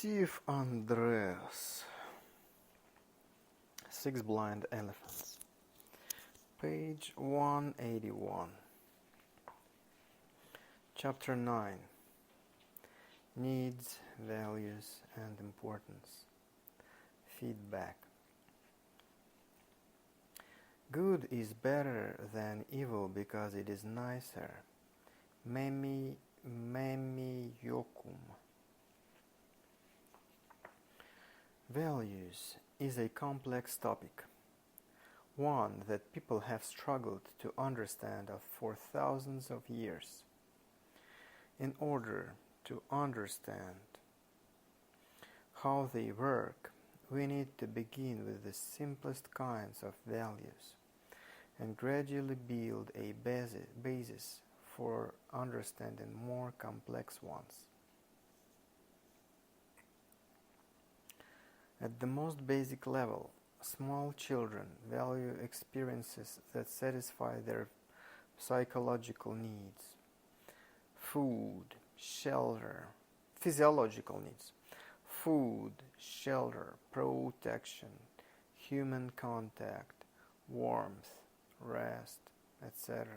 Steve Andreas, Six Blind Elephants, page 181, chapter 9, Needs, Values and Importance, Feedback. Good is better than evil because it is nicer. Memi yokum. Values is a complex topic, one that people have struggled to understand for thousands of years. In order to understand how they work, we need to begin with the simplest kinds of values and gradually build a basis for understanding more complex ones. At the most basic level, small children value experiences that satisfy their psychological needs. Food, shelter, physiological needs. Food, shelter, protection, human contact, warmth, rest, etc.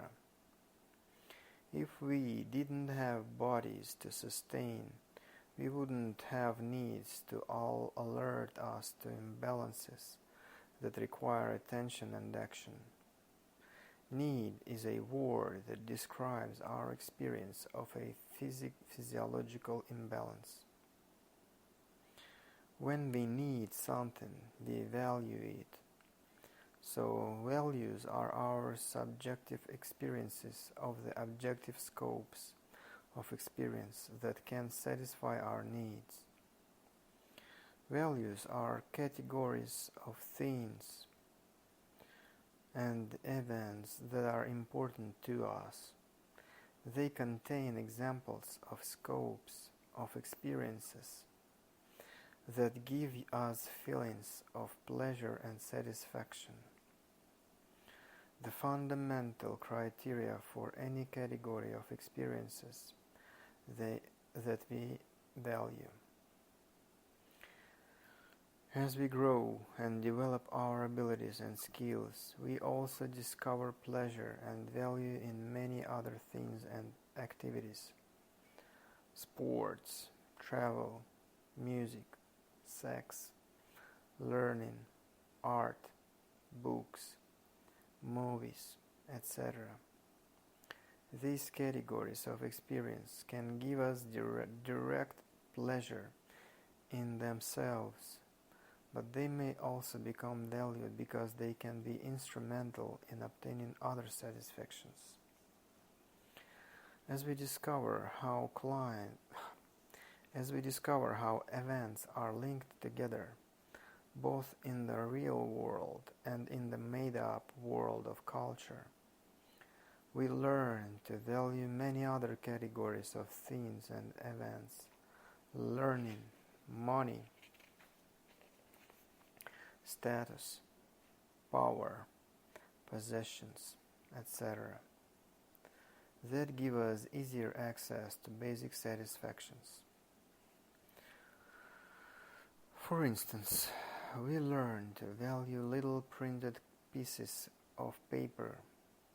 If we didn't have bodies to sustain, we wouldn't have needs to all alert us to imbalances that require attention and action. Need is a word that describes our experience of a physiological imbalance. When we need something, we value it. So values are our subjective experiences of the objective scopes of experience that can satisfy our needs. Values are categories of things and events that are important to us. They contain examples of scopes of experiences that give us feelings of pleasure and satisfaction. The fundamental criteria for any category of experiences that we value. As we grow and develop our abilities and skills, we also discover pleasure and value in many other things and activities. Sports, travel, music, sex, learning, art, books, movies, etc. These categories of experience can give us direct pleasure in themselves, but they may also become valued because they can be instrumental in obtaining other satisfactions. As we discover how events are linked together, both in the real world and in the made-up world of culture, we learn to value many other categories of things and events: learning, money, status, power, possessions, etc. that give us easier access to basic satisfactions. For instance, we learn to value little printed pieces of paper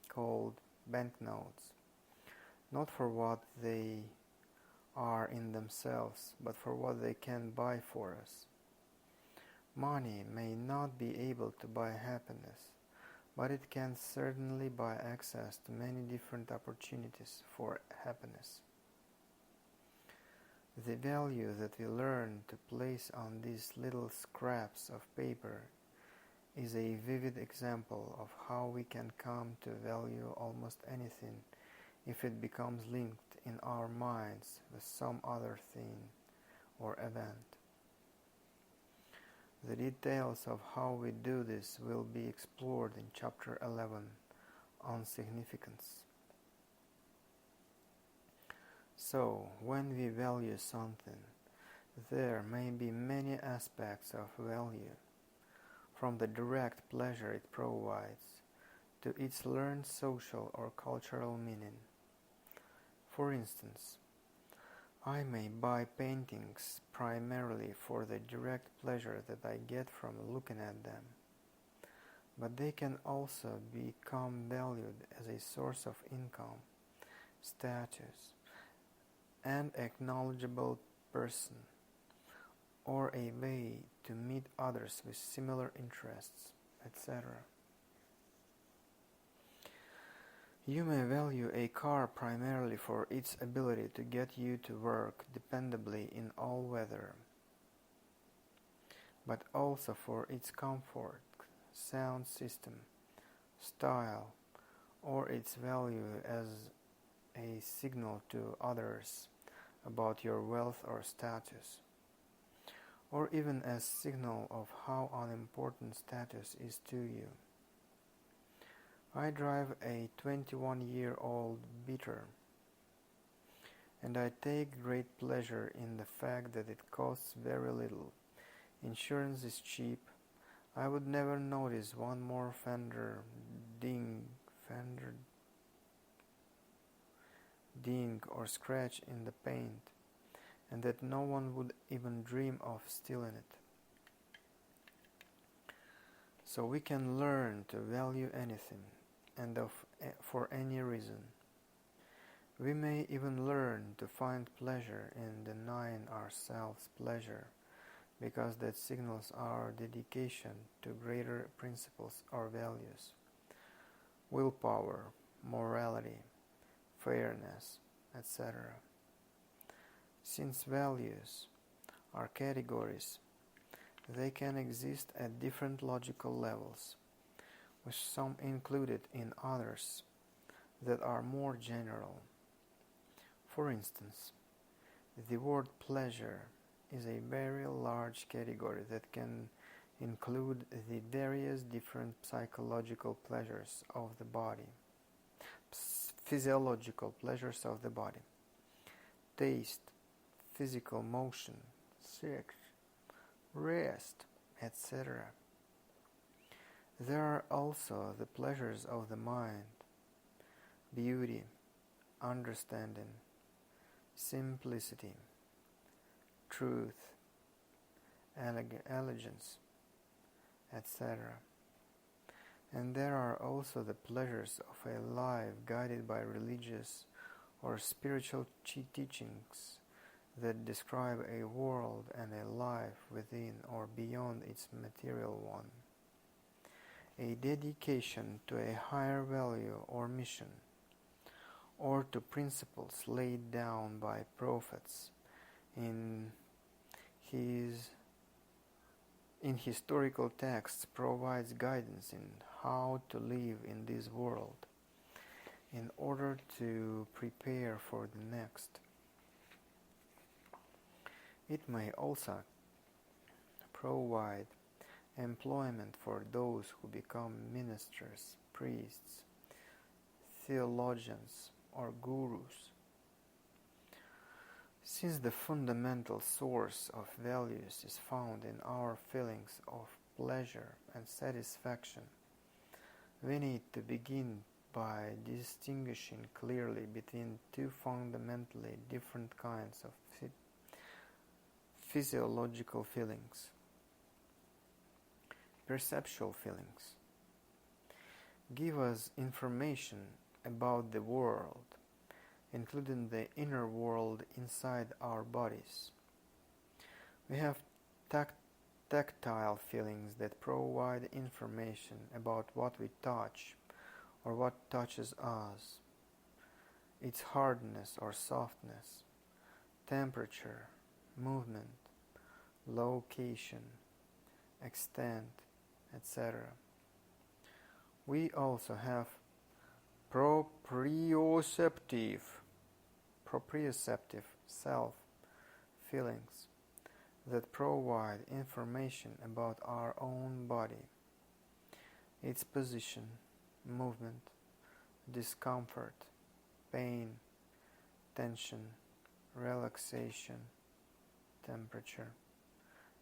called banknotes, not for what they are in themselves, but for what they can buy for us. Money may not be able to buy happiness, but it can certainly buy access to many different opportunities for happiness. The value that we learn to place on these little scraps of paper is a vivid example of how we can come to value almost anything if it becomes linked in our minds with some other thing or event. The details of how we do this will be explored in Chapter 11 on significance. So, when we value something, there may be many aspects of value, from the direct pleasure it provides to its learned social or cultural meaning. For instance, I may buy paintings primarily for the direct pleasure that I get from looking at them, but they can also become valued as a source of income, status, an acknowledgeable person, or a way to meet others with similar interests, etc. You may value a car primarily for its ability to get you to work dependably in all weather, but also for its comfort, sound system, style, or its value as a signal to others about your wealth or status, or even as signal of how unimportant status is to you. I drive a 21-year-old Beater, and I take great pleasure in the fact that it costs very little. Insurance is cheap. I would never notice one more fender ding or scratch in the paint, and that no one would even dream of stealing it. So we can learn to value anything, and for any reason. We may even learn to find pleasure in denying ourselves pleasure, because that signals our dedication to greater principles or values: willpower, morality, fairness, etc. Since values are categories, they can exist at different logical levels, with some included in others that are more general. For instance, the word pleasure is a very large category that can include the various different psychological pleasures of the body, physiological pleasures of the body, taste, physical motion, sex, rest, etc. There are also the pleasures of the mind: beauty, understanding, simplicity, truth, elegance, etc. And there are also the pleasures of a life guided by religious or spiritual teachings that describe a world and a life within or beyond its material one. A dedication to a higher value or mission, or to principles laid down by prophets in historical texts, provides guidance in how to live in this world in order to prepare for the next. It may also provide employment for those who become ministers, priests, theologians, or gurus. Since the fundamental source of values is found in our feelings of pleasure and satisfaction, we need to begin by distinguishing clearly between two fundamentally different kinds of physiological feelings. Perceptual feelings give us information about the world, including the inner world inside our bodies. We have tactile feelings that provide information about what we touch or what touches us, its hardness or softness, temperature, movement, location, extent, etc. We also have proprioceptive self feelings that provide information about our own body, its position, movement, discomfort, pain, tension, relaxation, temperature,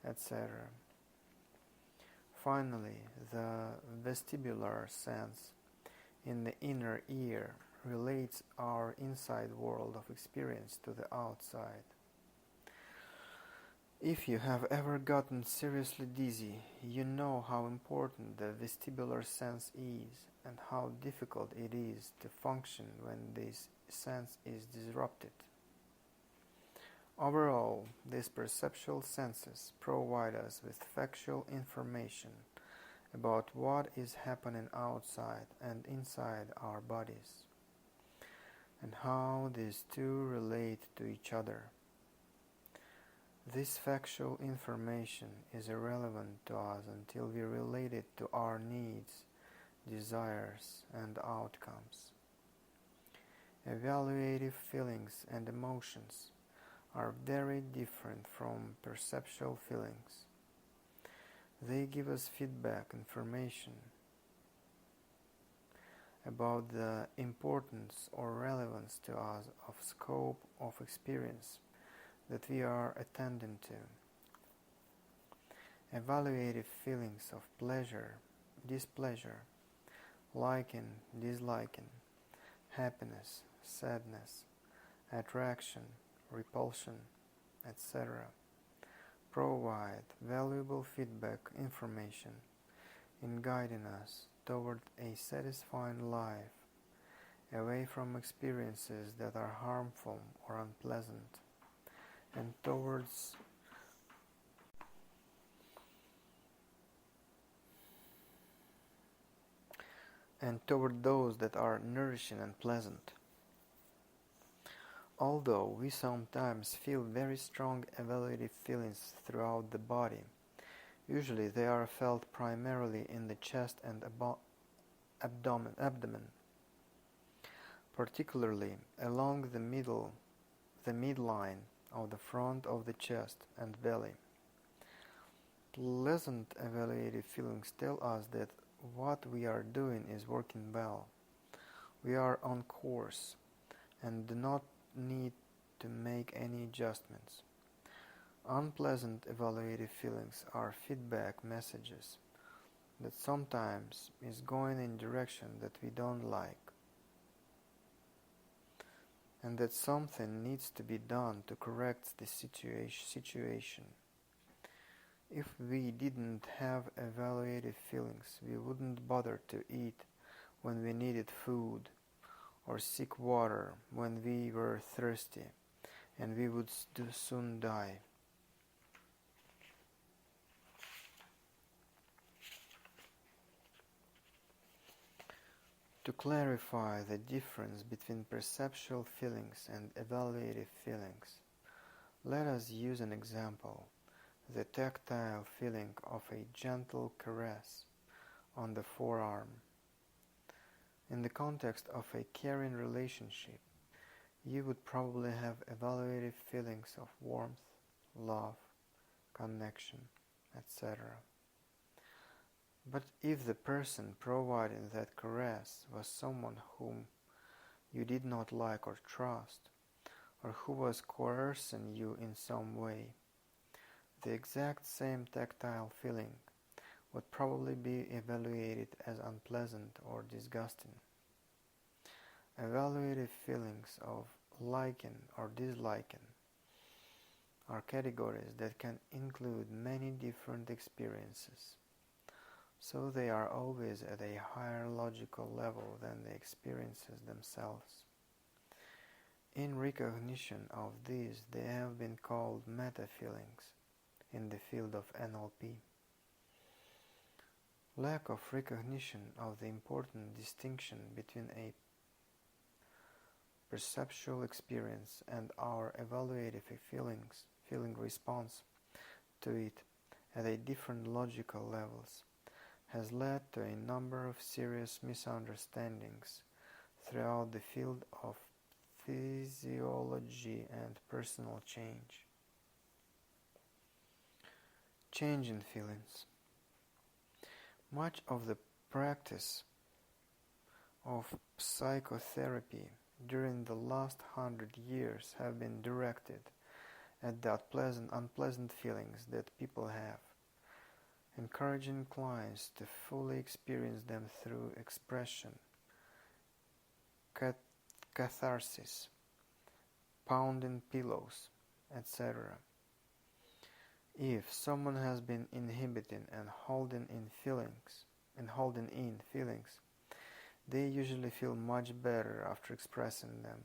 etc. Finally, the vestibular sense in the inner ear relates our inside world of experience to the outside. If you have ever gotten seriously dizzy, you know how important the vestibular sense is and how difficult it is to function when this sense is disrupted. Overall, these perceptual senses provide us with factual information about what is happening outside and inside our bodies, and how these two relate to each other. This factual information is irrelevant to us until we relate it to our needs, desires, and outcomes. Evaluative feelings and emotions are very different from perceptual feelings. They give us feedback information about the importance or relevance to us of scope of experience that we are attending to. Evaluative feelings of pleasure, displeasure, liking, disliking, happiness, sadness, attraction, repulsion, etc. provide valuable feedback information in guiding us toward a satisfying life, away from experiences that are harmful or unpleasant, and toward those that are nourishing and pleasant. Although we sometimes feel very strong evaluative feelings throughout the body, usually they are felt primarily in the chest and abdomen, particularly along the midline of the front of the chest and belly. Pleasant evaluative feelings tell us that what we are doing is working well. We are on course and do not need to make any adjustments. Unpleasant evaluative feelings are feedback messages that sometimes is going in direction that we don't like, and that something needs to be done to correct the situation. If we didn't have evaluative feelings, we wouldn't bother to eat when we needed food, or seek water when we were thirsty, and we would soon die. To clarify the difference between perceptual feelings and evaluative feelings, let us use an example: the tactile feeling of a gentle caress on the forearm. In the context of a caring relationship, you would probably have evaluative feelings of warmth, love, connection, etc. But if the person providing that caress was someone whom you did not like or trust, or who was coercing you in some way, the exact same tactile feeling would probably be evaluated as unpleasant or disgusting. Evaluative feelings of liking or disliking are categories that can include many different experiences, so they are always at a higher logical level than the experiences themselves. In recognition of these, they have been called meta-feelings in the field of NLP. Lack of recognition of the important distinction between a perceptual experience and our evaluative feeling response to it at a different logical levels has led to a number of serious misunderstandings throughout the field of physiology and personal change. Change in feelings. Much of the practice of psychotherapy during the last 100 years have been directed at the unpleasant feelings that people have, encouraging clients to fully experience them through expression, catharsis, pounding pillows, etc. If someone has been inhibiting and holding in feelings, they usually feel much better after expressing them.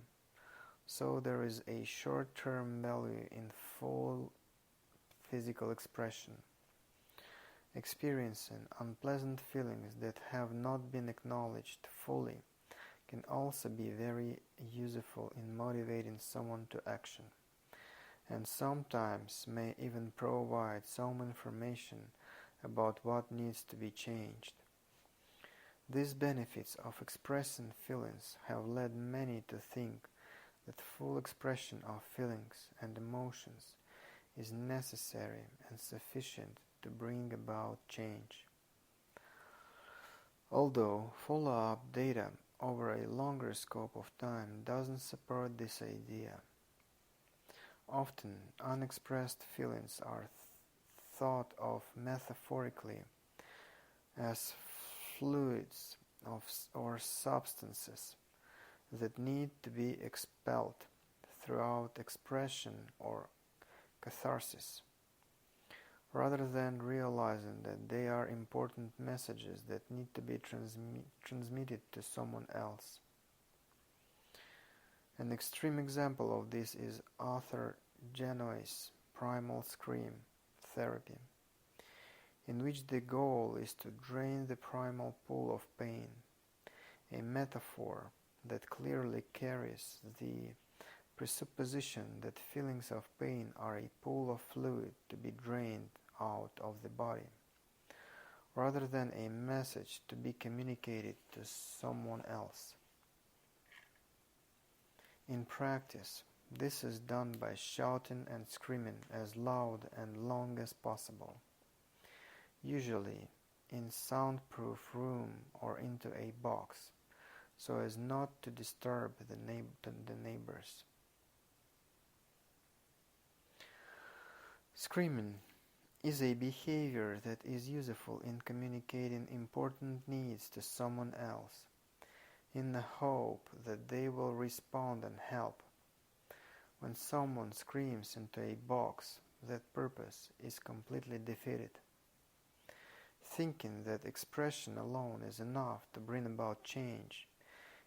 So there is a short-term value in full physical expression. Experiencing unpleasant feelings that have not been acknowledged fully can also be very useful in motivating someone to action, and sometimes may even provide some information about what needs to be changed. These benefits of expressing feelings have led many to think that full expression of feelings and emotions is necessary and sufficient to bring about change. Although follow-up data over a longer scope of time doesn't support this idea. Often unexpressed feelings are thought of metaphorically as fluids or substances that need to be expelled throughout expression or catharsis, rather than realizing that they are important messages that need to be transmitted to someone else. An extreme example of this is Arthur Genoy's primal scream therapy, in which the goal is to drain the primal pool of pain, a metaphor that clearly carries the presupposition that feelings of pain are a pool of fluid to be drained out of the body, rather than a message to be communicated to someone else. In practice, this is done by shouting and screaming as loud and long as possible, usually in soundproof room or into a box, so as not to disturb the neighbors. Screaming is a behavior that is useful in communicating important needs to someone else, in the hope that they will respond and help. When someone screams into a box, that purpose is completely defeated. Thinking that expression alone is enough to bring about change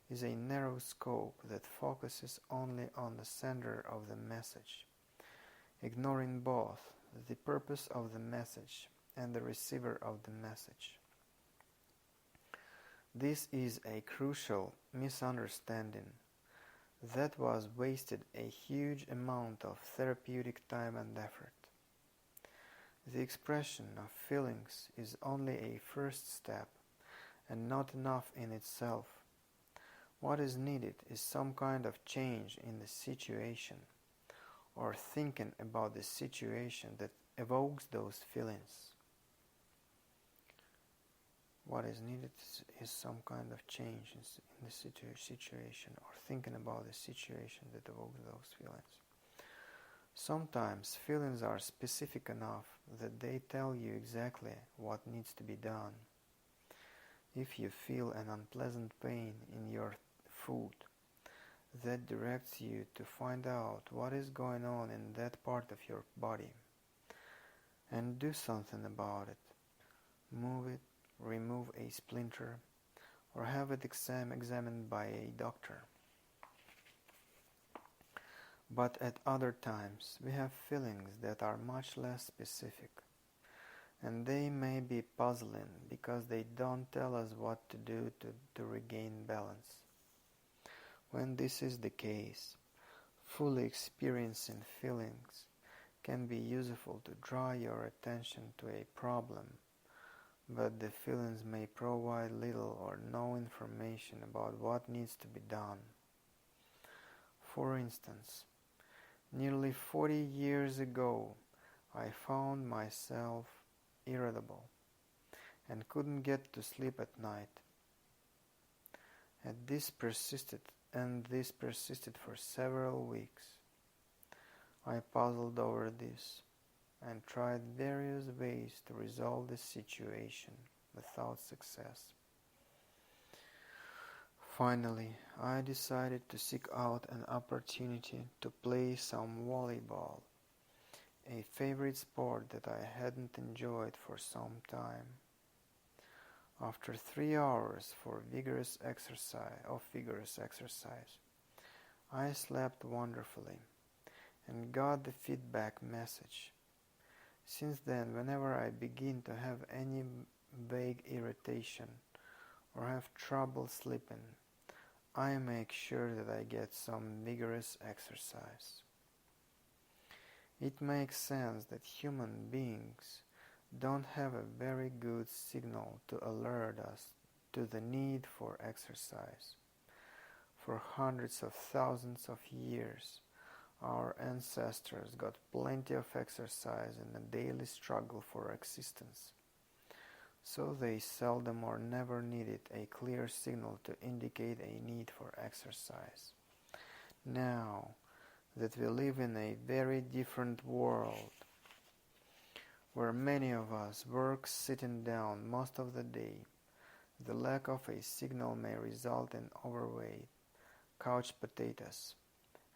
is a narrow scope that focuses only on the sender of the message, ignoring both the purpose of the message and the receiver of the message. This is a crucial misunderstanding that was wasted a huge amount of therapeutic time and effort. The expression of feelings is only a first step and not enough in itself. What is needed is some kind of change in the situation, or thinking about the situation that evokes those feelings. What is needed is some kind of change in the situation, or thinking about the situation that evokes those feelings. Sometimes feelings are specific enough that they tell you exactly what needs to be done. If you feel an unpleasant pain in your foot, that directs you to find out what is going on in that part of your body and do something about it. Move it, remove a splinter, or have it examined by a doctor. But at other times we have feelings that are much less specific, and they may be puzzling because they don't tell us what to do to regain balance. When this is the case, fully experiencing feelings can be useful to draw your attention to a problem, but the feelings may provide little or no information about what needs to be done. For instance, nearly 40 years ago, I found myself irritable and couldn't get to sleep at night. And this persisted for several weeks. I puzzled over this and tried various ways to resolve the situation without success. Finally, I decided to seek out an opportunity to play some volleyball, a favorite sport that I hadn't enjoyed for some time. After 3 hours of vigorous exercise, I slept wonderfully and got the feedback message. Since then, whenever I begin to have any vague irritation or have trouble sleeping, I make sure that I get some vigorous exercise. It makes sense that human beings don't have a very good signal to alert us to the need for exercise. For hundreds of thousands of years, our ancestors got plenty of exercise in a daily struggle for existence, so they seldom or never needed a clear signal to indicate a need for exercise. Now that we live in a very different world, where many of us work sitting down most of the day, the lack of a signal may result in overweight, couch potatoes,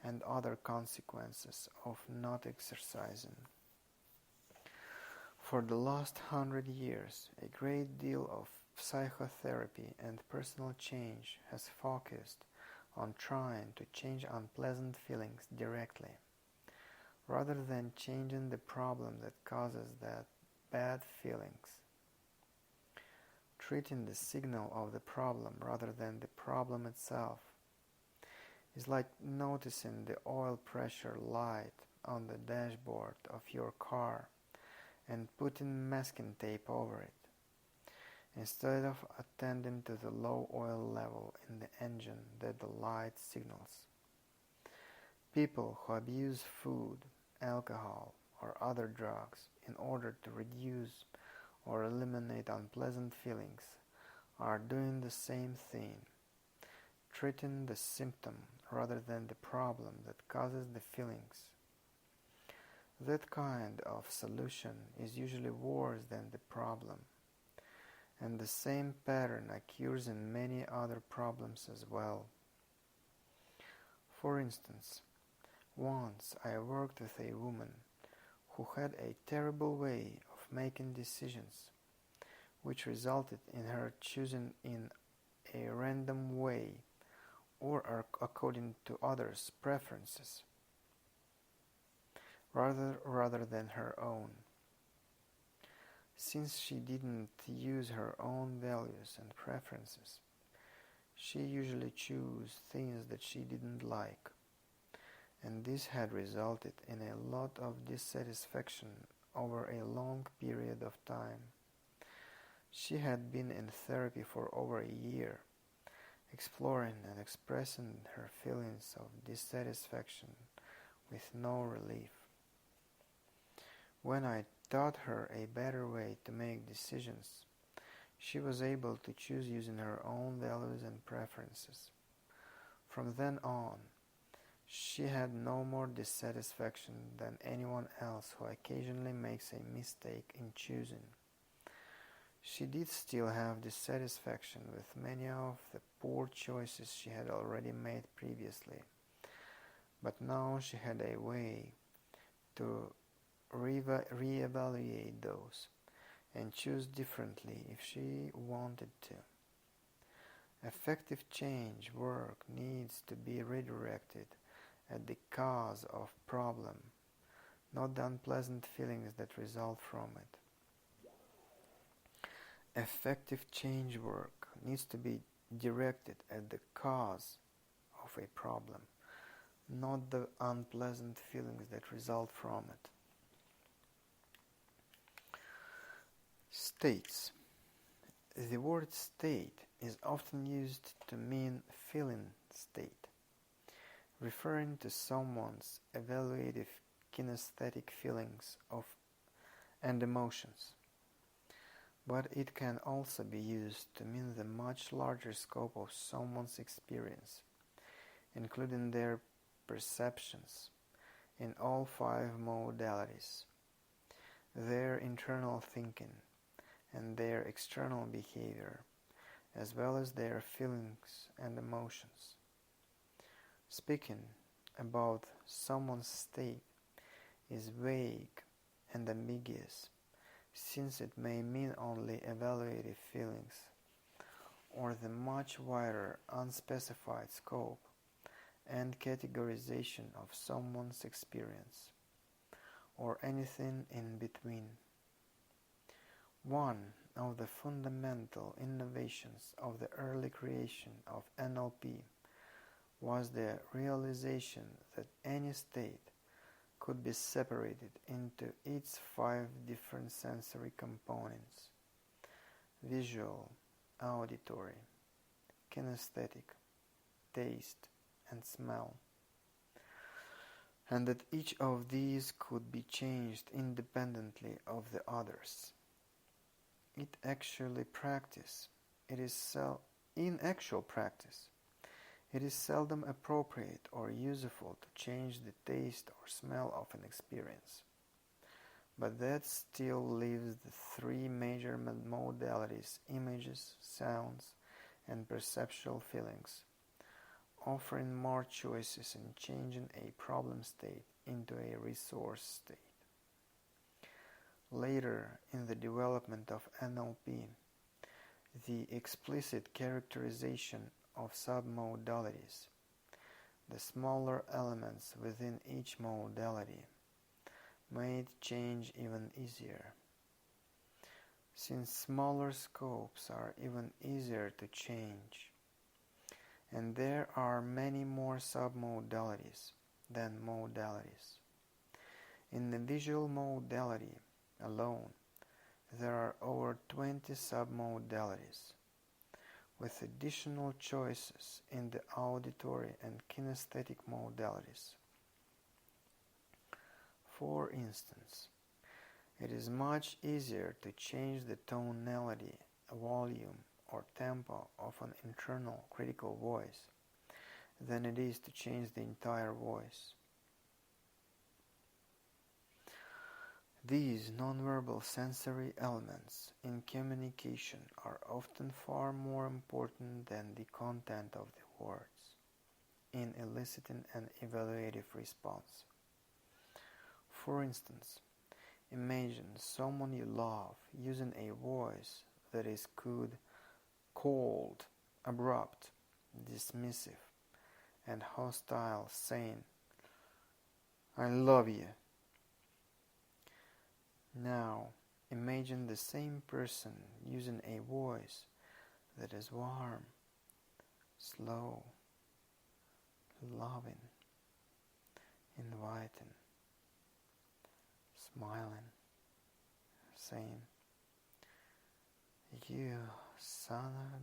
and other consequences of not exercising. For the last 100 years, a great deal of psychotherapy and personal change has focused on trying to change unpleasant feelings directly, rather than changing the problem that causes that bad feelings. Treating the signal of the problem rather than the problem itself is like noticing the oil pressure light on the dashboard of your car and putting masking tape over it, instead of attending to the low oil level in the engine that the light signals. People who abuse food, alcohol, or other drugs in order to reduce or eliminate unpleasant feelings are doing the same thing, treating the symptom rather than the problem that causes the feelings. That kind of solution is usually worse than the problem, and the same pattern occurs in many other problems as well. For instance, once I worked with a woman who had a terrible way of making decisions, which resulted in her choosing in a random way or according to others' preferences, rather than her own. Since she didn't use her own values and preferences, she usually chose things that she didn't like, and this had resulted in a lot of dissatisfaction over a long period of time. She had been in therapy for over a year, exploring and expressing her feelings of dissatisfaction with no relief. When I taught her a better way to make decisions, she was able to choose using her own values and preferences. From then on, she had no more dissatisfaction than anyone else who occasionally makes a mistake in choosing. She did still have dissatisfaction with many of the poor choices she had already made previously, but now she had a way to reevaluate those and choose differently if she wanted to. Effective change work needs to be redirected at the cause of problem, not the unpleasant feelings that result from it. Effective change work needs to be directed at the cause of a problem, not the unpleasant feelings that result from it. States. The word state is often used to mean feeling state, referring to someone's evaluative kinesthetic feelings of and emotions. But it can also be used to mean the much larger scope of someone's experience, including their perceptions in all 5 modalities, their internal thinking, and their external behavior, as well as their feelings and emotions. Speaking about someone's state is vague and ambiguous, since it may mean only evaluative feelings, or the much wider unspecified scope and categorization of someone's experience, or anything in between. One of the fundamental innovations of the early creation of NLP was the realization that any state could be separated into its 5 different sensory components: visual, auditory, kinesthetic, taste, and smell, and that each of these could be changed independently of the others. In actual practice, it is seldom appropriate or useful to change the taste or smell of an experience. But that still leaves the 3 major modalities: images, sounds, and perceptual feelings, offering more choices in changing a problem state into a resource state. Later in the development of NLP, the explicit characterization of submodalities, the smaller elements within each modality, made change even easier. Since smaller scopes are even easier to change, and there are many more submodalities than modalities. In the visual modality alone, there are over 20 submodalities, with additional choices in the auditory and kinesthetic modalities. For instance, it is much easier to change the tonality, volume, or tempo of an internal critical voice than it is to change the entire voice. These nonverbal sensory elements in communication are often far more important than the content of the words in eliciting an evaluative response. For instance, imagine someone you love using a voice that is cold, abrupt, dismissive, and hostile, saying, "I love you." Now, imagine the same person using a voice that is warm, slow, loving, inviting, smiling, saying, "You son of a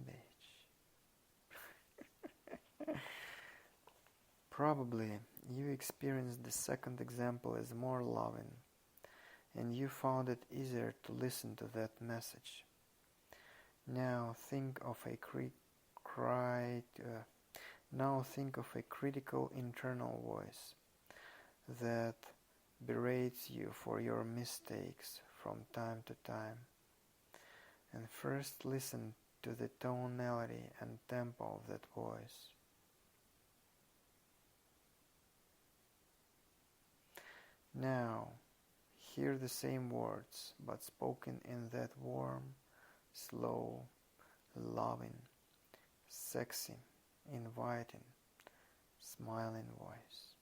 bitch." Probably you experienced the second example as more loving, and you found it easier to listen to that message. Now think of a critical internal voice that berates you for your mistakes from time to time, and first listen to the tonality and tempo of that voice. Now, hear the same words, but spoken in that warm, slow, loving, sexy, inviting, smiling voice.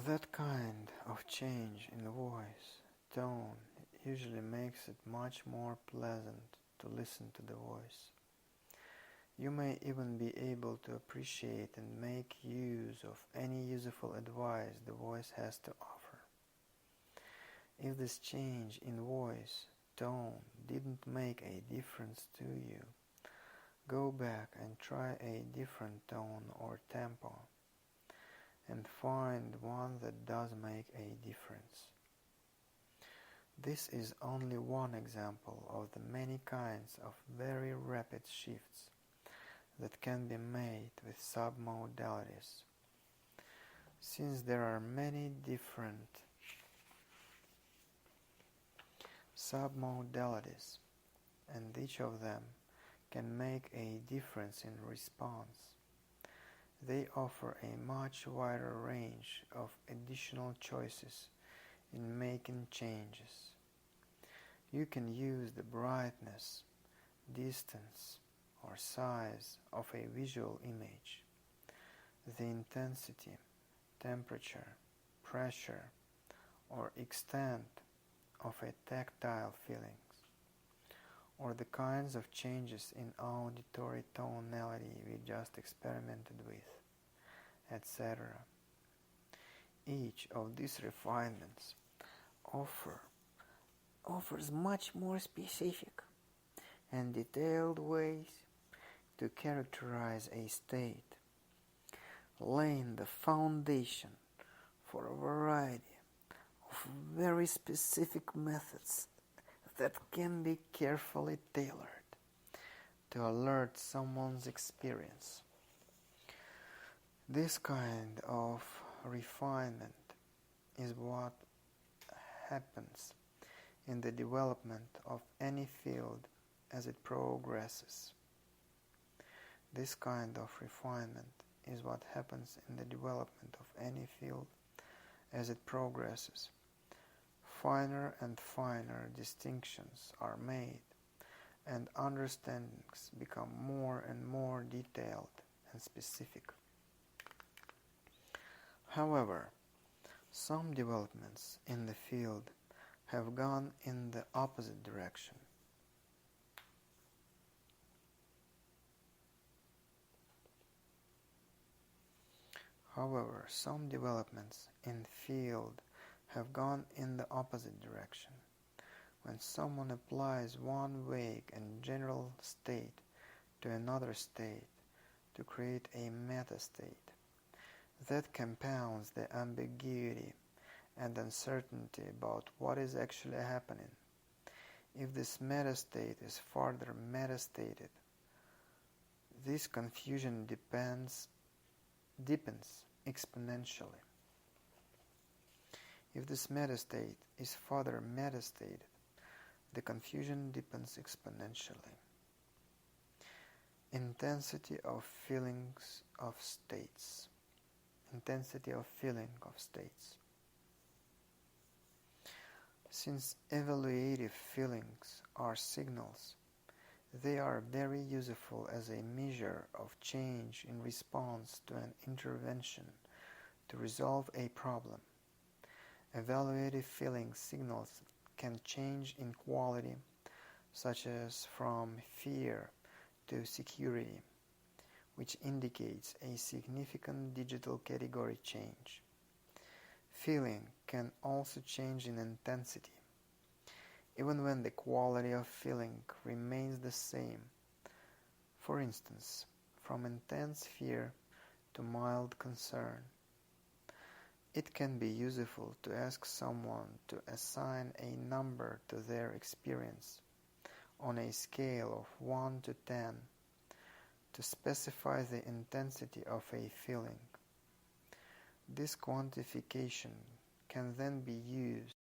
That kind of change in voice, tone, usually makes it much more pleasant to listen to the voice. You may even be able to appreciate and make use of any useful advice the voice has to offer. If this change in voice, tone didn't make a difference to you, go back and try a different tone or tempo, and find one that does make a difference. This is only one example of the many kinds of very rapid shifts that can be made with submodalities. Since there are many different submodalities, and each of them can make a difference in response, they offer a much wider range of additional choices in making changes. You can use the brightness, distance, or size of a visual image, the intensity, temperature, pressure, or extent of a tactile feelings, or the kinds of changes in auditory tonality we just experimented with, etc. Each of these refinements offers much more specific and detailed ways to characterize a state, laying the foundation for a variety of very specific methods that can be carefully tailored to alert someone's experience. This kind of refinement is what happens in the development of any field as it progresses. This kind of refinement is what happens in the development of any field as it progresses. Finer and finer distinctions are made, and understandings become more and more detailed and specific. However, some developments in the field have gone in the opposite direction. When someone applies one vague and general state to another state to create a meta-state that compounds the ambiguity and uncertainty about what is actually happening. If this meta-state is further meta-stated, this confusion deepens exponentially. If this meta-state is further meta-stated, the confusion deepens exponentially. Intensity of feeling of states. Since evaluative feelings are signals, they are very useful as a measure of change in response to an intervention to resolve a problem. Evaluative feeling signals can change in quality, such as from fear to security, which indicates a significant digital category change. Feeling can also change in intensity, even when the quality of feeling remains the same. For instance, from intense fear to mild concern. It can be useful to ask someone to assign a number to their experience on a scale of 1 to 10 to specify the intensity of a feeling. This quantification can then be used